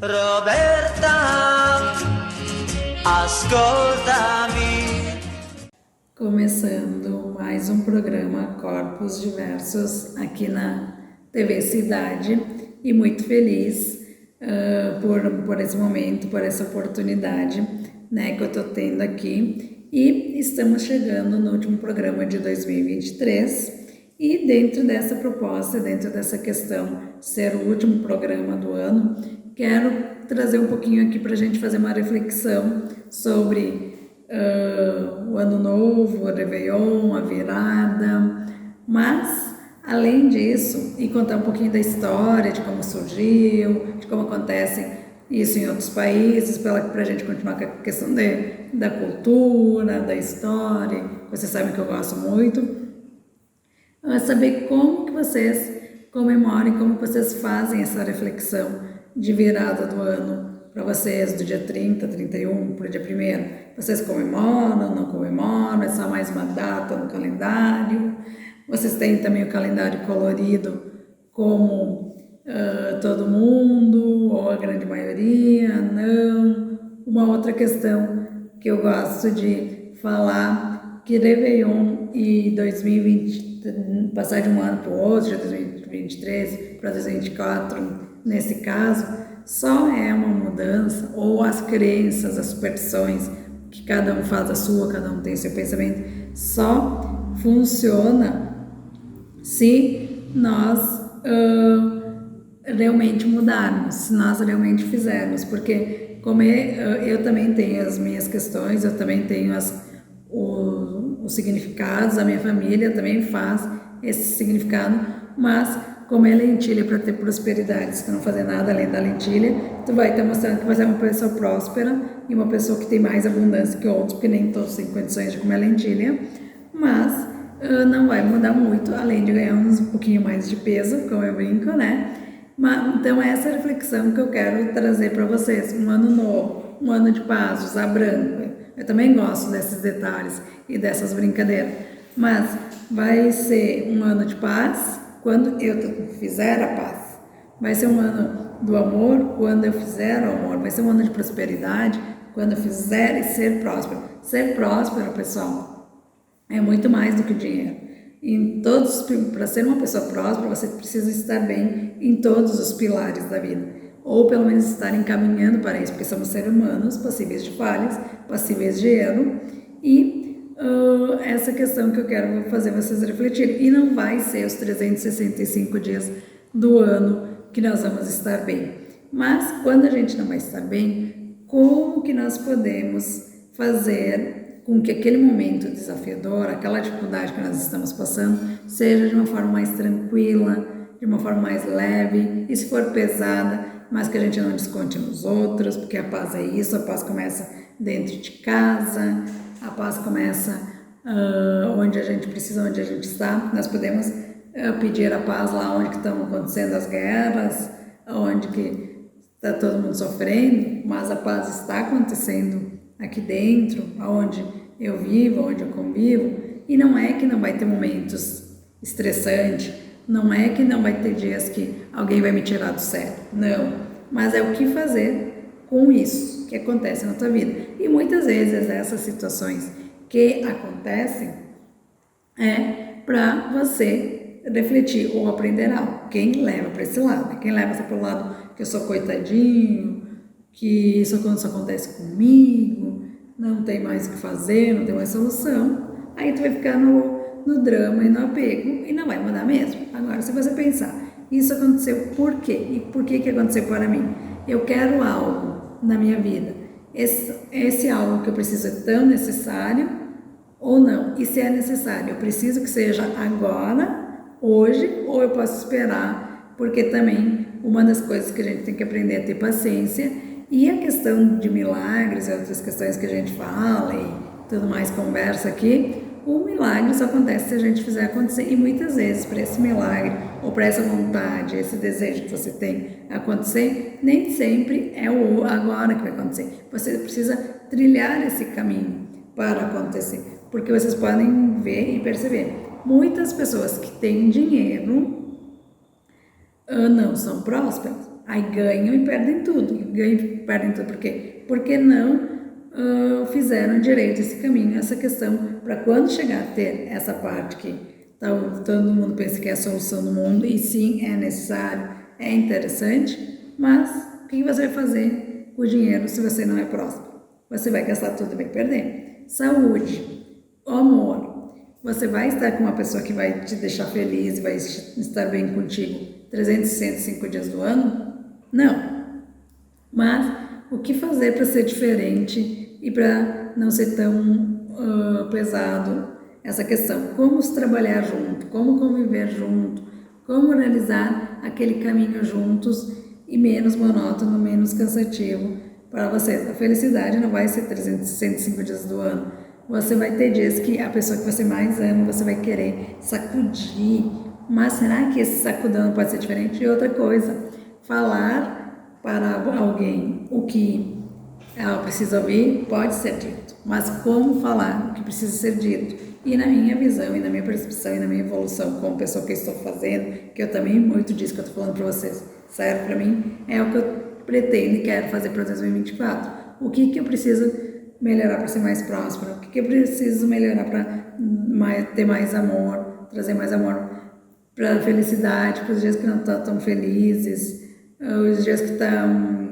Roberta, ascoltami. Começando mais um programa Corpos Diversos aqui na TV Cidade e muito feliz por esse momento, por essa oportunidade, né, que eu tô tendo aqui, e estamos chegando no último programa de 2023 e dentro dessa proposta, dentro dessa questão de ser o último programa do ano, quero trazer um pouquinho aqui para a gente fazer uma reflexão sobre o Ano Novo, o Réveillon, a virada, mas além disso, e contar um pouquinho da história, de como surgiu, de como acontece isso em outros países, para a gente continuar com a questão da cultura, da história, vocês sabem que eu gosto muito, saber como que vocês comemoram, como que vocês fazem essa reflexão de virada do ano para vocês, do dia 30, 31 para o dia 1º. Vocês comemoram, não comemoram, é só mais uma data no calendário. Vocês têm também o calendário colorido como todo mundo, ou a grande maioria, não. Uma outra questão que eu gosto de falar, que Réveillon e 2020, passar de um ano para o outro, de 2023 para 2024, nesse caso, só é uma mudança, ou as crenças, as superstições, que cada um faz a sua, cada um tem seu pensamento, só funciona se nós realmente mudarmos, se nós realmente fizermos, porque como eu também tenho as minhas questões, eu também tenho os significados, a minha família também faz esse significado, mas como é lentilha para ter prosperidade, se tu não fazer nada além da lentilha, tu vai estar mostrando que você é uma pessoa próspera e uma pessoa que tem mais abundância que outros, porque nem todos têm condições de comer lentilha, mas não vai mudar muito, além de ganhar um pouquinho mais de peso, como eu brinco, né? Mas, então essa é a reflexão que eu quero trazer para vocês, um ano novo, um ano de paz, usar branco. Eu também gosto desses detalhes e dessas brincadeiras, mas vai ser um ano de paz quando eu fizer a paz. Vai ser um ano do amor quando eu fizer o amor. Vai ser um ano de prosperidade quando eu fizer e ser próspero. Ser próspero, pessoal, é muito mais do que dinheiro. Para ser uma pessoa próspera, você precisa estar bem em todos os pilares da vida, ou pelo menos estar encaminhando para isso, porque somos seres humanos, passíveis de falhas, passíveis de erro, e essa questão que eu quero fazer vocês refletirem. E não vai ser os 365 dias do ano que nós vamos estar bem. Mas quando a gente não vai estar bem, como que nós podemos fazer com que aquele momento desafiador, aquela dificuldade que nós estamos passando, seja de uma forma mais tranquila, de uma forma mais leve, e se for pesada, mas que a gente não desconte nos outros, porque a paz é isso, a paz começa dentro de casa, a paz começa onde a gente precisa, onde a gente está. Nós podemos pedir a paz lá onde que estão acontecendo as guerras, onde que está todo mundo sofrendo, mas a paz está acontecendo aqui dentro, onde eu vivo, onde eu convivo, e não é que não vai ter momentos estressantes, não é que não vai ter dias que alguém vai me tirar do sério, não, mas é o que fazer com isso que acontece na tua vida. E muitas vezes essas situações que acontecem é para você refletir ou aprender algo. Quem leva para esse lado? Quem leva para o lado que eu sou coitadinho, que isso só acontece comigo, não tem mais o que fazer, não tem mais solução, aí tu vai ficar no drama e no apego e não vai mudar mesmo. Agora, se você pensar, isso aconteceu por quê? E por que aconteceu para mim? Eu quero algo na minha vida. Esse algo que eu preciso é tão necessário ou não? E se é necessário, eu preciso que seja agora, hoje, ou eu posso esperar? Porque também uma das coisas que a gente tem que aprender é ter paciência, e a questão de milagres e outras questões que a gente fala e tudo mais conversa aqui, o milagre só acontece se a gente fizer acontecer, e muitas vezes para esse milagre ou para essa vontade, esse desejo que você tem acontecer, nem sempre é o agora que vai acontecer. Você precisa trilhar esse caminho para acontecer, porque vocês podem ver e perceber, muitas pessoas que têm dinheiro não são prósperas, aí ganham e perdem tudo, ganham e perdem tudo. Por quê? Porque não fizeram direito esse caminho, essa questão, para quando chegar a ter essa parte que todo mundo pensa que é a solução do mundo, e sim, é necessário, é interessante, mas o que você vai fazer com o dinheiro se você não é próspero? Você vai gastar tudo e vai perder. Saúde, amor, você vai estar com uma pessoa que vai te deixar feliz e vai estar bem contigo 365 dias do ano? Não. Mas o que fazer para ser diferente e para não ser tão pesado essa questão? Como se trabalhar junto, como conviver junto, como realizar aquele caminho juntos e menos monótono, menos cansativo para vocês. A felicidade não vai ser 365 dias do ano. Você vai ter dias que a pessoa que você mais ama, você vai querer sacudir. Mas será que esse sacudão pode ser diferente? E outra coisa, falar para alguém o que ela precisa ouvir pode ser dito, mas como falar o que precisa ser dito? E na minha visão, e na minha percepção, e na minha evolução como pessoa que eu estou fazendo, que eu também muito disso que eu estou falando para vocês serve para mim, é o que eu pretendo e quero fazer para 2024. O que eu preciso melhorar para ser mais próspero? O que eu preciso melhorar para ter mais amor, trazer mais amor para a felicidade, para os dias que não estão tão felizes, os dias que estão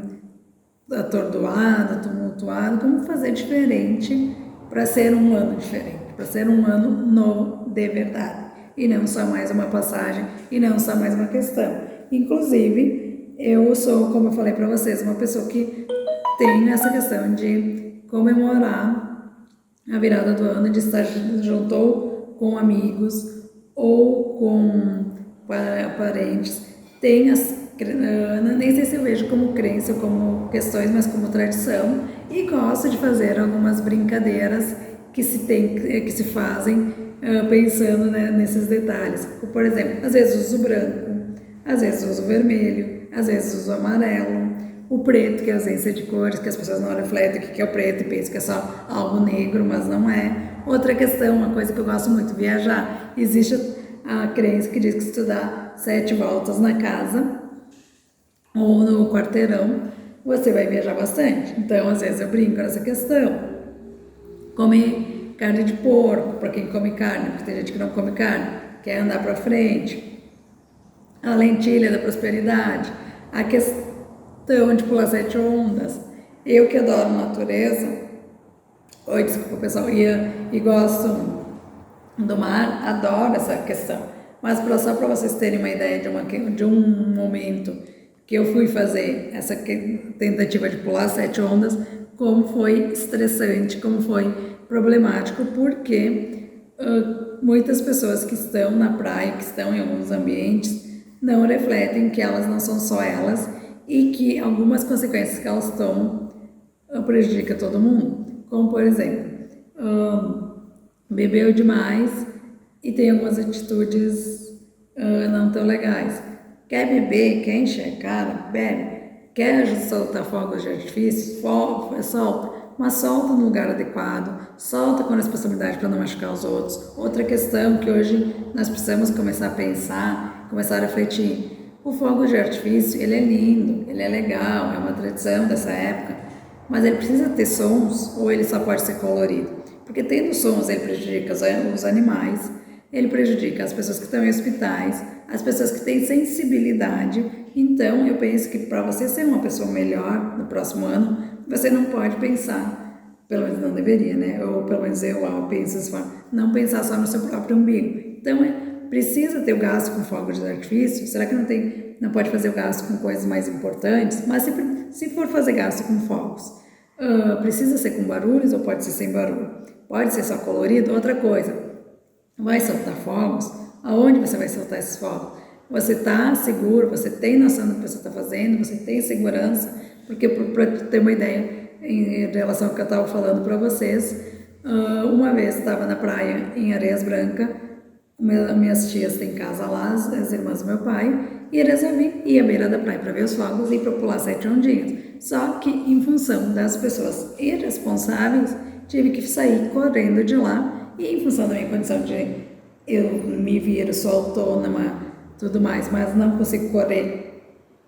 atordoados, tumultuados, como fazer diferente para ser um ano diferente, para ser um ano novo de verdade, e não só mais uma passagem, e não só mais uma questão. Inclusive, eu sou, como eu falei para vocês, uma pessoa que tem essa questão de comemorar a virada do ano, de estar junto ou com amigos ou com parentes. Tem nem sei se eu vejo como crença ou como questões, mas como tradição, e gosto de fazer algumas brincadeiras que se fazem pensando, né, nesses detalhes. Por exemplo, às vezes uso branco, às vezes uso vermelho, às vezes uso amarelo, o preto, que é a ausência de cores, que as pessoas não refletem o que é o preto e pensam que é só algo negro, mas não é. Outra questão, uma coisa que eu gosto muito, viajar. Existe a crença que diz que se tu dá 7 voltas na casa ou no quarteirão, você vai viajar bastante. Então, às vezes eu brinco nessa questão. Comer carne de porco, para quem come carne, porque tem gente que não come carne, quer andar para frente. A lentilha da prosperidade, a questão de pular 7 ondas. Eu que adoro natureza, desculpa pessoal, e gosto do mar, adoro essa questão. Mas só para vocês terem uma ideia de um momento que eu fui fazer essa tentativa de pular 7 ondas, como foi estressante, como foi problemático, porque muitas pessoas que estão na praia, que estão em alguns ambientes, não refletem que elas não são só elas e que algumas consequências que elas tomam prejudicam todo mundo. Como, por exemplo, bebeu demais e tem algumas atitudes não tão legais. Quer beber, quer encher a cara, bebe. Quer soltar fogos de artifício, solta. Mas solta no lugar adequado, solta com responsabilidade para não machucar os outros. Outra questão que hoje nós precisamos começar a pensar, começar a refletir. O fogo de artifício, ele é lindo, ele é legal, é uma tradição dessa época, mas ele precisa ter sons ou ele só pode ser colorido? Porque tendo sons, ele prejudica os animais, ele prejudica as pessoas que estão em hospitais, as pessoas que têm sensibilidade. Então, eu penso que para você ser uma pessoa melhor no próximo ano, você não pode pensar, pelo menos não deveria, né? Ou pelo menos eu penso dessa forma, não pensar só no seu próprio umbigo. Então, precisa ter o gasto com fogos de artifício? Será que não pode fazer o gasto com coisas mais importantes? Mas se for fazer gasto com fogos, precisa ser com barulhos ou pode ser sem barulho? Pode ser só colorido? Outra coisa, vai soltar fogos? Aonde você vai soltar esses fogos? Você está seguro? Você tem noção do que você está fazendo? Você tem segurança? Porque, para ter uma ideia em relação ao que eu estava falando para vocês, uma vez estava na praia em Areias Brancas, minhas tias têm casa lá, as irmãs do meu pai, e resolvi ir à beira da praia para ver os fogos e para pular 7 ondinhas. Só que, em função das pessoas irresponsáveis, tive que sair correndo de lá, e em função da minha condição de eu me viro, sou autônoma, tudo mais, mas não consigo correr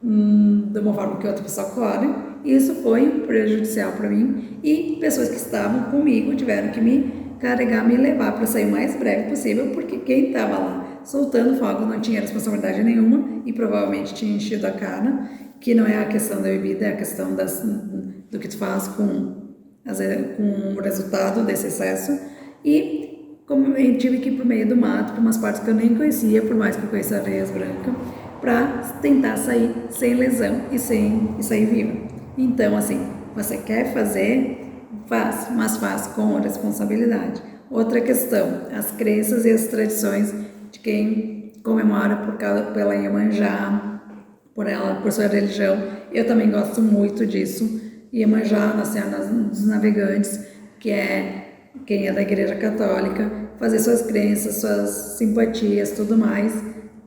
de uma forma que outra pessoa corre, Isso foi prejudicial para mim e pessoas que estavam comigo tiveram que me carregar, me levar para sair o mais breve possível, porque quem estava lá soltando fogos não tinha responsabilidade nenhuma e provavelmente tinha enchido a cara, que não é a questão da bebida, é a questão do que tu faz com o resultado desse excesso. E como eu tive que ir para o meio do mato, para umas partes que eu nem conhecia, por mais que eu conheça areias brancas, para tentar sair sem lesão e sair viva. Então, assim, você quer fazer, faz, mas faz com responsabilidade. Outra questão, as crenças e as tradições de quem comemora pela Iemanjá, por sua religião. Eu também gosto muito disso. Iemanjá, Nossa Senhora dos Navegantes, que é quem é da Igreja Católica, fazer suas crenças, suas simpatias, tudo mais,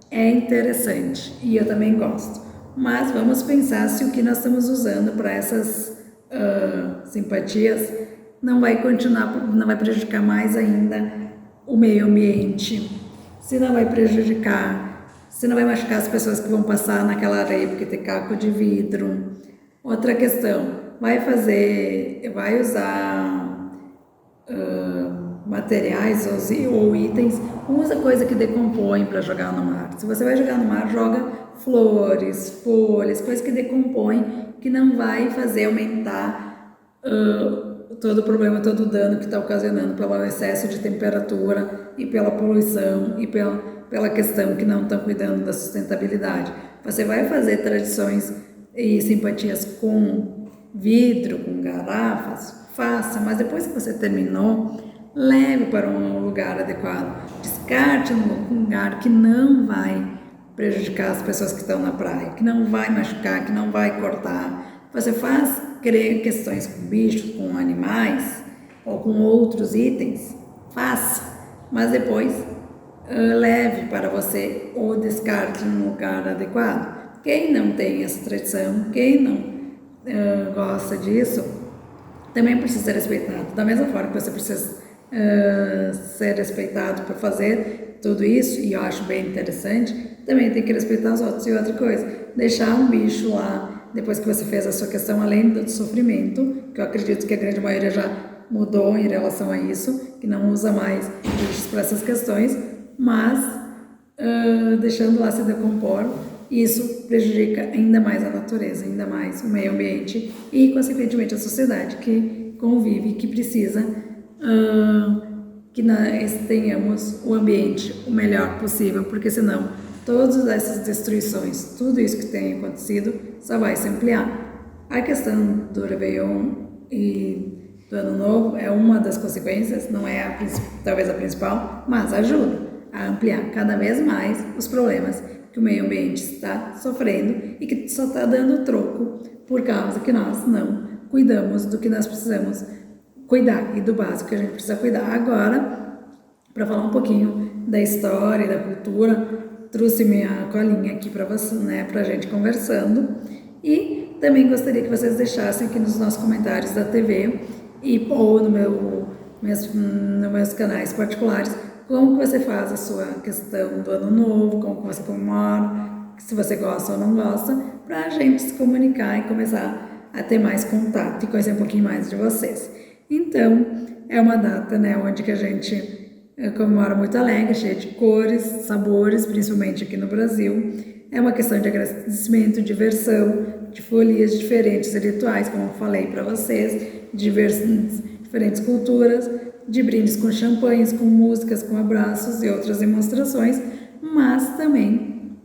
é interessante e eu também gosto. Mas vamos pensar se o que nós estamos usando para essas simpatias não vai continuar, não vai prejudicar mais ainda o meio ambiente, se não vai prejudicar, se não vai machucar as pessoas que vão passar naquela areia porque tem caco de vidro. Outra questão, vai usar materiais ou itens, usa coisa que decompõe para jogar no mar. Se você vai jogar no mar, joga flores, folhas, coisas que decompõem, que não vai fazer aumentar todo o problema, todo o dano que está ocasionando pelo excesso de temperatura e pela poluição e pela questão que não estão cuidando da sustentabilidade. Você vai fazer tradições e simpatias com vidro, com garrafas, faça, mas depois que você terminou, leve para um lugar adequado, descarte num lugar que não vai prejudicar as pessoas que estão na praia, que não vai machucar, que não vai cortar. Você faz questões com bichos, com animais ou com outros itens, faça, mas depois leve para você ou descarte num lugar adequado. Quem não tem essa tradição, quem não gosta disso, também precisa ser respeitado. Da mesma forma que você precisa ser respeitado por fazer tudo isso, e eu acho bem interessante, também tem que respeitar os outros. E outra coisa, deixar um bicho lá, depois que você fez a sua questão, além do sofrimento, que eu acredito que a grande maioria já mudou em relação a isso, que não usa mais bichos para essas questões, mas deixando lá se decompor, isso prejudica ainda mais a natureza, ainda mais o meio ambiente e, consequentemente, a sociedade que convive, que precisa que nós tenhamos o ambiente o melhor possível, porque senão todas essas destruições, tudo isso que tem acontecido, só vai se ampliar. A questão do Réveillon e do Ano Novo é uma das consequências, não é talvez a principal, mas ajuda a ampliar cada vez mais os problemas que o meio ambiente está sofrendo e que só está dando troco por causa que nós não cuidamos do que nós precisamos cuidar e do básico que a gente precisa cuidar. Agora, para falar um pouquinho da história e da cultura, trouxe minha colinha aqui para você, né, para a gente conversando, e também gostaria que vocês deixassem aqui nos nossos comentários da TV ou nos meus canais particulares como que você faz a sua questão do Ano Novo, como que você comemora, se você gosta ou não gosta, para a gente se comunicar e começar a ter mais contato e conhecer um pouquinho mais de vocês. Então, é uma data, né, onde que a gente comemora muito alegre, cheia de cores, sabores, principalmente aqui no Brasil. É uma questão de agradecimento, diversão, de folias diferentes rituais, como eu falei para vocês, diferentes culturas, de brindes com champanhes, com músicas, com abraços e outras demonstrações, mas também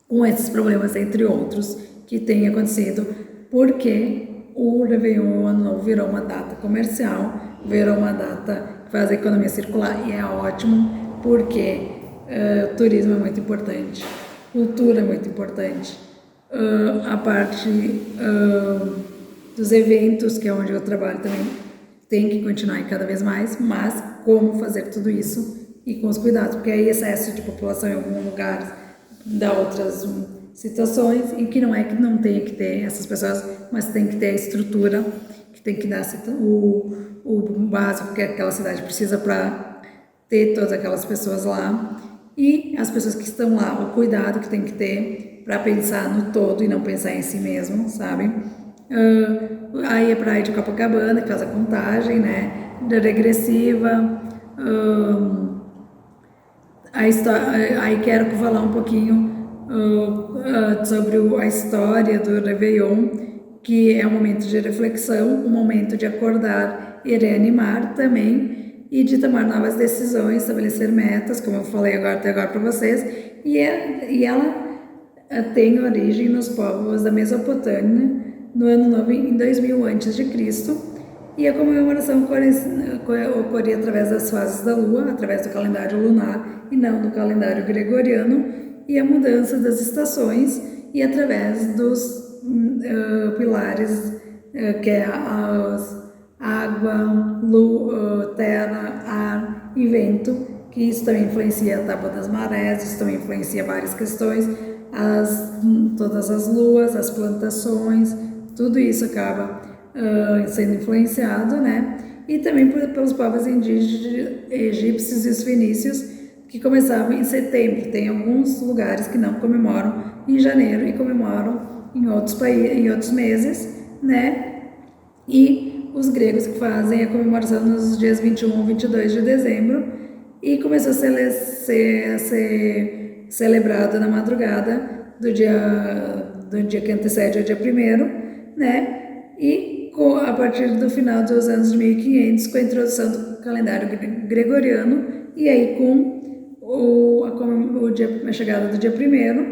com esses problemas, entre outros, que têm acontecido, porque o Réveillon, o Ano Novo, virou uma data comercial, virou uma data que faz a economia circular, e é ótimo, porque turismo é muito importante, cultura é muito importante, a parte dos eventos, que é onde eu trabalho também, tem que continuar e cada vez mais, mas como fazer tudo isso e com os cuidados, porque aí excesso de população em alguns lugares dá outras situações, e que não tenha que ter essas pessoas, mas tem que ter a estrutura, que tem que dar o básico que aquela cidade precisa para ter todas aquelas pessoas lá, e as pessoas que estão lá, o cuidado que tem que ter para pensar no todo e não pensar em si mesmo, sabe? Aí a praia de Copacabana, que faz a contagem, né, da regressiva. Aí quero falar um pouquinho sobre a história do Réveillon, que é um momento de reflexão, um momento de acordar e reanimar também, e de tomar novas decisões, estabelecer metas, como eu falei até agora para vocês, e ela tem origem nos povos da Mesopotâmia, no ano novo em 2000 a.C., e a comemoração ocorria através das fases da Lua, através do calendário lunar e não do calendário gregoriano, e a mudança das estações, e através dos pilares que é água, terra, ar e vento, que isso também influencia a tábua das marés, isso também influencia várias questões, todas as luas, as plantações, tudo isso acaba sendo influenciado, né? E também pelos povos indígenas, egípcios e os fenícios, que começavam em setembro. Tem alguns lugares que não comemoram em janeiro e comemoram em outros meses, né? E os gregos que fazem a comemoração nos dias 21 ou 22 de dezembro, e começou a ser celebrado na madrugada do dia que antecede ao dia 1º, né? E a partir do final dos anos de 1500, com a introdução do calendário gregoriano, e aí com a chegada do dia 1º,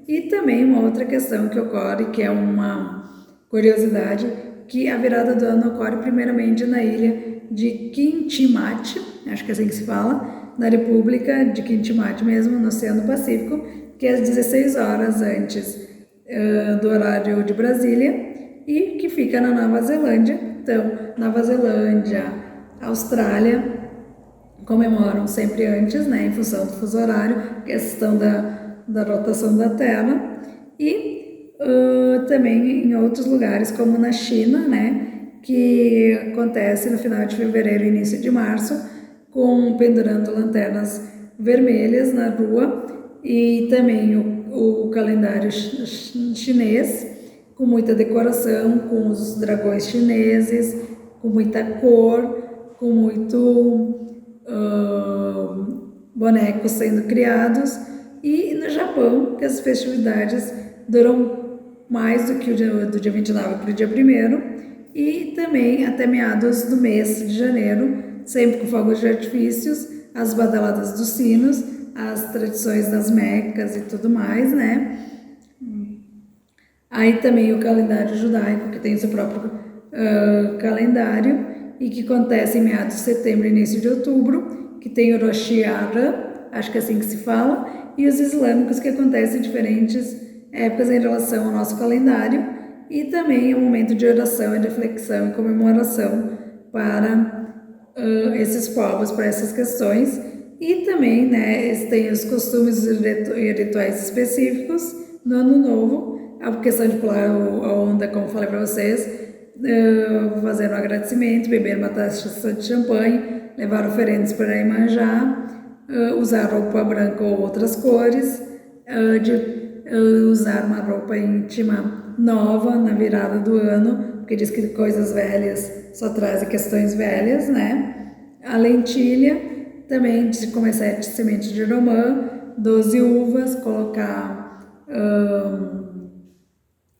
e também uma outra questão que ocorre, que é uma curiosidade, que a virada do ano ocorre primeiramente na ilha de Quintimate, acho que é assim que se fala, na República de Quintimate mesmo, no Oceano Pacífico, que é às 16 horas antes do horário de Brasília, e que fica na Nova Zelândia. Então, Nova Zelândia, Austrália comemoram sempre antes, né, em função do fuso horário, questão da rotação da Terra, e também em outros lugares, como na China, né, que acontece no final de fevereiro e início de março, pendurando lanternas vermelhas na rua, e também o calendário chinês, com muita decoração, com os dragões chineses, com muita cor, com muito bonecos sendo criados. E no Japão, que as festividades duram mais do que do dia 29 para o dia 1º, e também até meados do mês de janeiro, sempre com fogos de artifícios, as badaladas dos sinos, as tradições das mecas e tudo mais, né? Aí também o calendário judaico, que tem seu próprio calendário, e que acontece em meados de setembro e início de outubro, que tem o Rosh Hashanah, acho que é assim que se fala, e os islâmicos, que acontecem em diferentes épocas em relação ao nosso calendário, e também é um momento de oração, reflexão e comemoração para esses povos, para essas questões. E também, né, eles têm os costumes e rituais específicos no Ano Novo, a questão de pular a onda, como falei para vocês, fazer um agradecimento, beber uma taça de champanhe, levar oferendas para Iemanjá, usar roupa branca ou outras cores, usar uma roupa íntima nova na virada do ano, porque diz que coisas velhas só trazem questões velhas, né? A lentilha, também de comer 7 sementes de romã, 12 uvas, colocar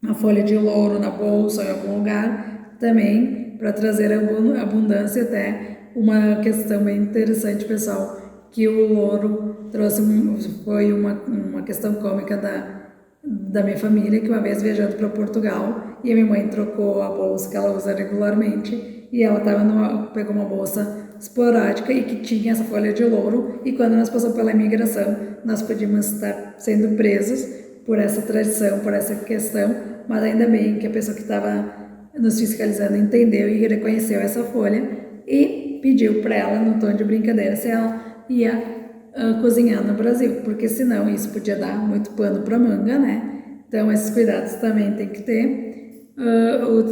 uma folha de louro na bolsa ou em algum lugar, também para trazer abundância. Até uma questão bem interessante, pessoal, que o louro foi uma questão cômica da minha família, que uma vez viajando para Portugal, e a minha mãe trocou a bolsa que ela usa regularmente, e ela pegou uma bolsa esporádica e que tinha essa folha de louro, e quando nós passamos pela imigração, nós podíamos estar sendo presos por essa tradição, por essa questão, mas ainda bem que a pessoa que estava nos fiscalizando entendeu e reconheceu essa folha e pediu para ela, no tom de brincadeira, se ela ia cozinhar no Brasil, porque senão isso podia dar muito pano para manga, né? Então esses cuidados também tem que ter.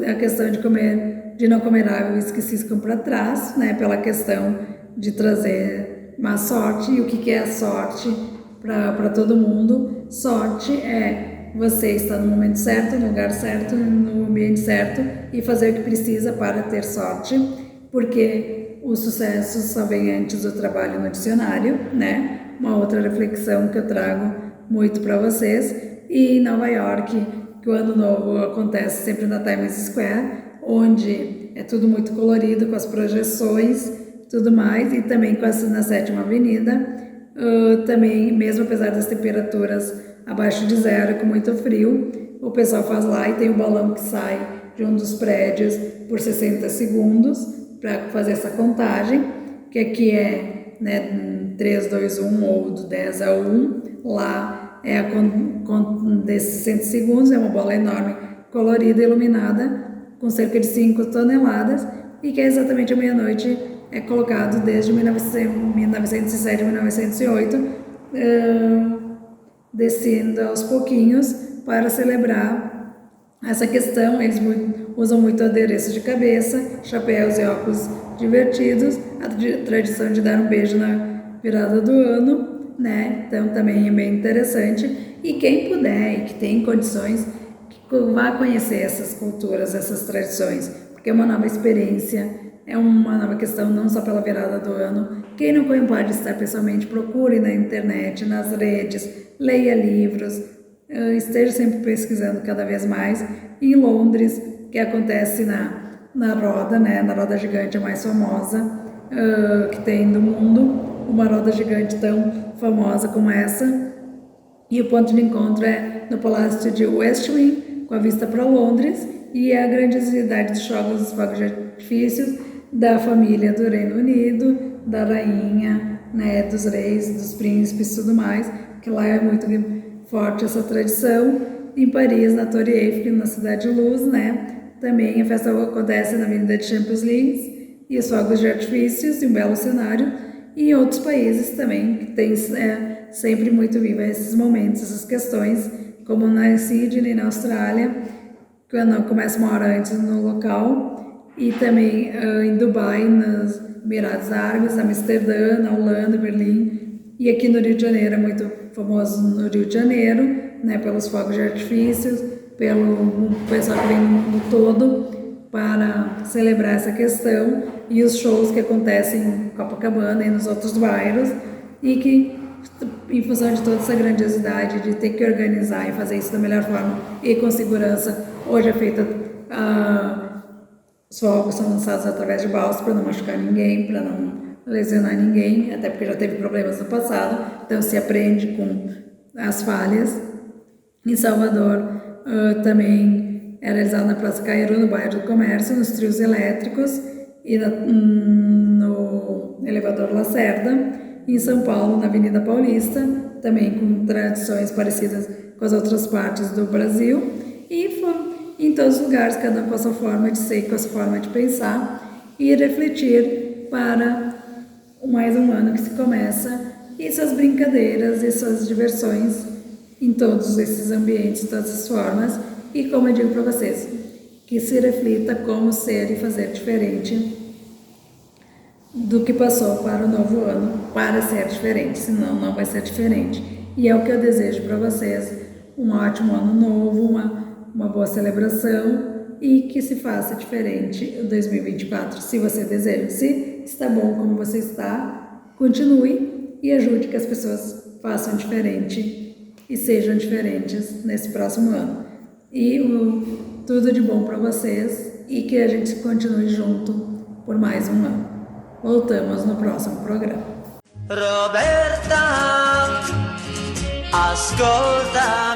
A questão de não comer aves que ciscam para trás, né? Pela questão de trazer má sorte. E o que é a sorte para todo mundo? Sorte é você estar no momento certo, no lugar certo, no ambiente certo e fazer o que precisa para ter sorte, porque o sucesso só vem antes do trabalho no dicionário, né? Uma outra reflexão que eu trago muito para vocês. E em Nova York, que o Ano Novo acontece sempre na Times Square, onde é tudo muito colorido, com as projeções, tudo mais, e também na 7ª Avenida, também, mesmo apesar das temperaturas abaixo de zero, com muito frio, o pessoal faz lá e tem um balão que sai de um dos prédios por 60 segundos para fazer essa contagem, que aqui é, né, 3, 2, 1 ou do 10 a 1, lá é desses 60 segundos, é uma bola enorme, colorida, iluminada, com cerca de 5 toneladas, e que é exatamente à meia-noite, é colocado desde 1907 a 1908, descendo aos pouquinhos para celebrar essa questão. Eles usam muito adereço de cabeça, chapéus e óculos divertidos, a tradição de dar um beijo na virada do ano, né? Então também é bem interessante. E quem puder e que tem condições, que vá conhecer essas culturas, essas tradições, porque é uma nova experiência. É uma nova questão, não só pela virada do ano. Quem não pode estar pessoalmente, procure na internet, nas redes, leia livros, esteja sempre pesquisando cada vez mais. Em Londres, que acontece na roda, né, na roda gigante a mais famosa que tem do mundo, uma roda gigante tão famosa como essa. E o ponto de encontro é no Palácio de Westminster, com a vista para Londres, e a grandiosidade dos fogos de artifícios da família do Reino Unido, da rainha, né, dos reis, dos príncipes e tudo mais, que lá é muito forte essa tradição. Em Paris, na Torre Eiffel, na Cidade de Luz, né, também a festa acontece na Avenida de Champs-Élysées, e os fogos de artifícios e um belo cenário. E em outros países também, que tem sempre muito viva esses momentos, essas questões, como na Sydney, na Austrália, quando começa uma hora antes no local, e também em Dubai, nos Emirados Árabes, Amsterdã, na Holanda, Berlim, e aqui no Rio de Janeiro, é muito famoso no Rio de Janeiro, né, pelos fogos de artifícios, pelo pessoal que vem no mundo todo para celebrar essa questão, e os shows que acontecem em Copacabana e nos outros bairros, e que, em função de toda essa grandiosidade, de ter que organizar e fazer isso da melhor forma e com segurança, hoje é feita os fogos são lançados através de balsa para não machucar ninguém, para não lesionar ninguém, até porque já teve problemas no passado, então se aprende com as falhas. Em Salvador, também é realizado na Praça Cairu, no bairro do Comércio, nos trios elétricos e no elevador Lacerda. Em São Paulo, na Avenida Paulista, também com tradições parecidas com as outras partes do Brasil. E em todos os lugares, cada um com a sua forma de ser, com a sua forma de pensar e refletir para mais um ano que se começa, e suas brincadeiras e suas diversões em todos esses ambientes, todas as formas. E como eu digo para vocês, que se reflita como ser e fazer diferente do que passou para o novo ano, para ser diferente, senão não vai ser diferente. E é o que eu desejo para vocês, um ótimo ano novo, uma boa celebração, e que se faça diferente em 2024, se você deseja. Se está bom como você está, continue e ajude que as pessoas façam diferente e sejam diferentes nesse próximo ano. E tudo de bom para vocês, e que a gente continue junto por mais um ano. Voltamos no próximo programa. Roberta, ascolta